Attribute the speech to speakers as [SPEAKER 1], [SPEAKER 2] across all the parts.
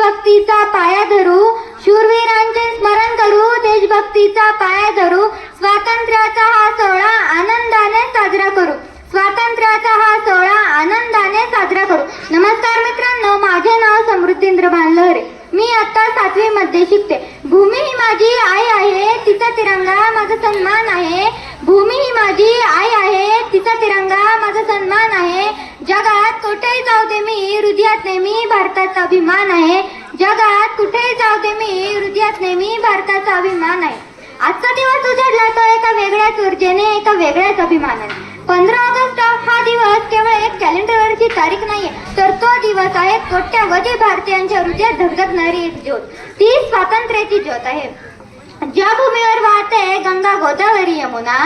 [SPEAKER 1] देशभक्तीचा पाया धरू, शूरवीरांचे स्मरण करू, देशभक्तीचा पाया धरू, स्वातंत्र्याचा हा सोहळा आनंदाने साजरा करू, स्वातंत्र्याचा हा सोहळा आनंदाने साजरा करू. नमस्कार मित्रांनो, माझे नाव समृद्धींद्र भानलहरे. मी आता 7वी मध्ये शिकते. भूमी ही माझी आई आहे, तिचा तिरंगा माझा सन्मान आहे. भूमी ही माझी आई आहे, तिचा तिरंगा माझा सन्मान आहे. जगात कुठेही जाऊ दे मी, हृदयात नेहमी भारताचा अभिमान आहे. जगात कुठेही जाऊ दे मी, हृदयात नेहमी भारताचा अभिमान आहे. आजचा दिवस उजाडला तो एका वेगळ्याच ऊर्जेने, एका वेगळ्याच अभिमानाने. 15 ऑगस्ट हा दिवस केवळ एक कॅलेंडरवरची तारीख नाहीये, तर तो दिवस आहे कोट्यावधी भारतीयांच्या हृदयात धगधगणारी एक ज्योत. ती स्वातंत्र्याची ज्योत आहे. ज्या भूमीवर वाहते गंगा गोदावरी यमुना,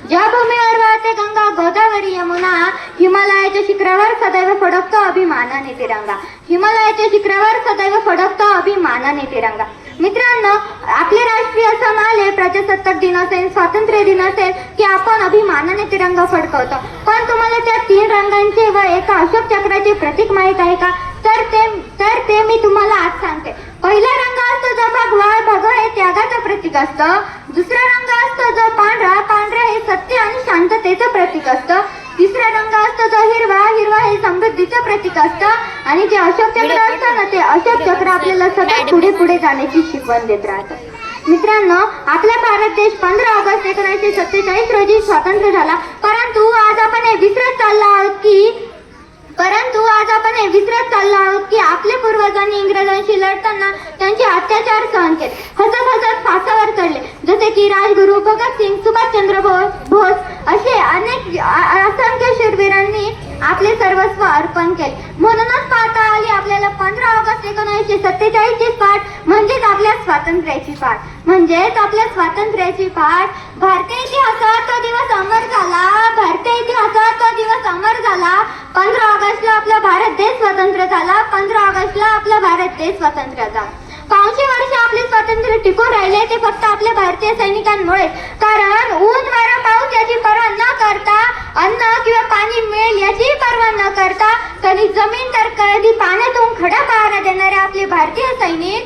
[SPEAKER 1] ज्या भूमीवर वाहते गंगा गोदावरी यमुना, हिमालयाच्या शिखरावर सदैव फडकतो अभिमानाने तिरंगा, हिमालयाच्या शिखरावर सदैव फडकतो अभिमानाने तिरंगा. मित्रांनो, आपले राष्ट्रीय सण आले, प्रजासत्ताक दिन असेल, स्वातंत्र्य दिन असेल, की आपण अभिमानाने तिरंगा फडकवतो. पण तुम्हाला त्या 3 रंगांचे व एका अशोक चक्राचे प्रतीक माहित आहे का? तर ते मी तुम्हाला आज सांगते. पहिला रंग असतो जो भगवा, भगवा हे त्यागाचं प्रतीक असतं. दुसरा रंग असतो जो पांढरा, पांढरा हे सत्य आणि शांततेचं प्रतीक असतं. तिसरा रंग असतो जो हिरवा, हिरवा हे समृद्धीचं प्रतीक असतं. आणि जे अशोक चक्र असतं ना, ते अशोक चक्र आपल्याला सतत पुढे पुढे जाण्याची शिकवण देत राहतं. मित्रांनो, आपला भारत देश 15 ऑगस्ट 1947 रोजी स्वतंत्र झाला. परंतु आज आपण हे विसरत चाललो आहोत की आपल्या पूर्वजांनी इंग्रजांशी लढताना त्यांचे अत्याचार सहन केले, हसत हसत फासावर चढले. जसे की राजगुरू भगतसिंग, सुभाषचंद्र बोस असे अनेक असंख्य शूरवीरांनी आपले सर्वस्व अर्पण केले. म्हणूनच पाहता आली आपल्याला 15 ऑगस्ट 1947 ची पाठ म्हणजेच आपल्या स्वातंत्र्याची पाठ, म्हणजेच आपल्या स्वातंत्र्याची पाठ. भारतीय इतिहासात तो दिवस अमर झाला, भारतीय इतिहासात तो दिवस अमर झाला. 15 ऑगस्टला आपला भारत देश स्वतंत्र झाला, 15 ऑगस्टला आपला भारत देश स्वतंत्र झाला. 500 वर्ष आपले स्वातंत्र्य टिकून राहिले ते फक्त आपल्या भारतीय सैनिकांमुळे. कारण ऊन वारा पाऊस याची पर्वा न करता, अन्न किंवा पाणी मिळेल याची पर्वा न करता, कधी जमीन तर कधी पाण्यातून खडा पहारा देणारे आपले भारतीय सैनिक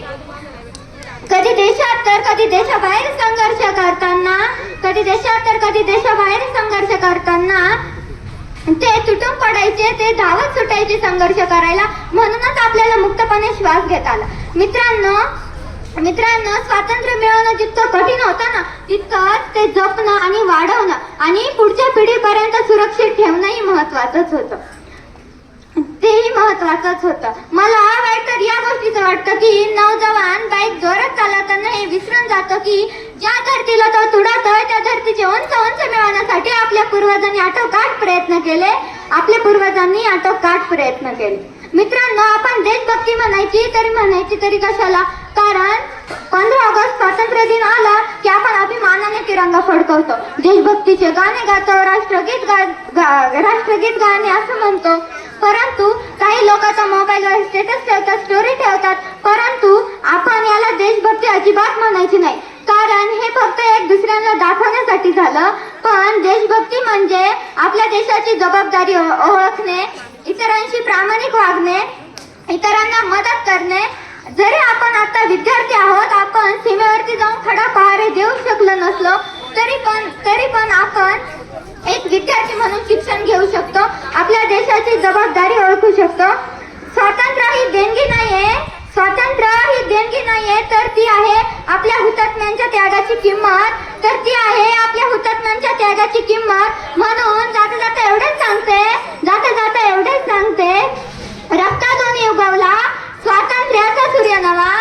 [SPEAKER 1] कधी देशात तर कधी देशाबाहेर संघर्ष करताना, ते तुटून पडायचे, ते धावत सुटायचे संघर्ष करायला. म्हणूनच आपल्याला मुक्तपणे श्वास घेता आला. मित्रांनो, स्वातंत्र्य मिळवणं जितकं कठीण होतं ना, तितकंच ते जपणं आणि वाढवणं आणि पुढच्या पिढीपर्यंत सुरक्षित ठेवणंही महत्वाचंच होतं. मला वाटतं या गोष्टीचं वाटतं की नौजवान बाईक जोरात चालवताना हे विसरून जातो की ज्या धरतीला तो तुडवतोय त्या धरतीचे उंच उंच मिळवण्यासाठी आपल्या पूर्वजांनी आटोकाट प्रयत्न केले. मित्रांनो, आपण देशभक्ती म्हणायची तरी कशाला? कारण 15 ऑगस्ट स्वातंत्र्य दिन आला की आपण अभिमानाने तिरंगा फडकवतो, देशभक्तीचे गाणे गातो, राष्ट्रगीत गाणे असं म्हणतो. परंतु काही लोक तर मोबाईलवर स्टेटस ठेवतात, स्टोरी ठेवतात. परंतु आपण याला देशभक्ती अजिबात म्हणायची नाही, कारण हे फक्त एक दुसऱ्यांना दाखवण्यासाठी झालं. पण देशभक्ती म्हणजे आपल्या देशाची जबाबदारी ओळखणे, इतरांशी प्रामाणिक वागणे, इतरांना मदत करणे. जरी आपण आता विद्यार्थी आहोत, आपण सीमेवरती जाऊन खडा पहारे देऊ शकलो नसलो, तरी पण आपण एक विद्यार्थी म्हणून शिक्षण घेऊ शकतो, आपल्या देशाची जबाबदारी ओळखू शकतो. स्वातंत्र्य ही देणगी नाहीये, तर ती आहे आपल्या हुतात्म्यांच्या त्यागाची किंमत. म्हणून जाता जाता एवढेच सांगते, रक्तातून उगवला स्वातंत्र्याचा सूर्य नवा,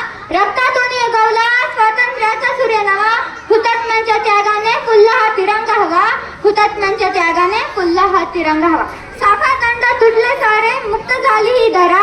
[SPEAKER 1] हुतात्म्यांच्या त्यागाने फुलला हा तिरंगा हवा, साखा दंड तुटले सारे, मुक्त झाली ही धरा,